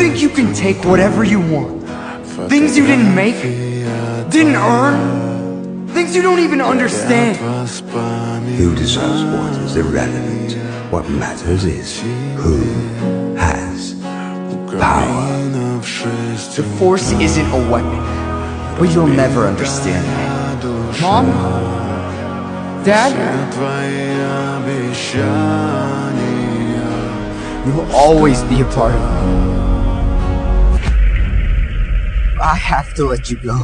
think you can take whatever you want? Things you didn't make, didn't earn, things you don't even understand. Who decides what is irrelevant? What matters is who has power. The Force isn't a weapon, but you'll never understand that. Mom? Dad? You'll always be a part of me. I have to let you go.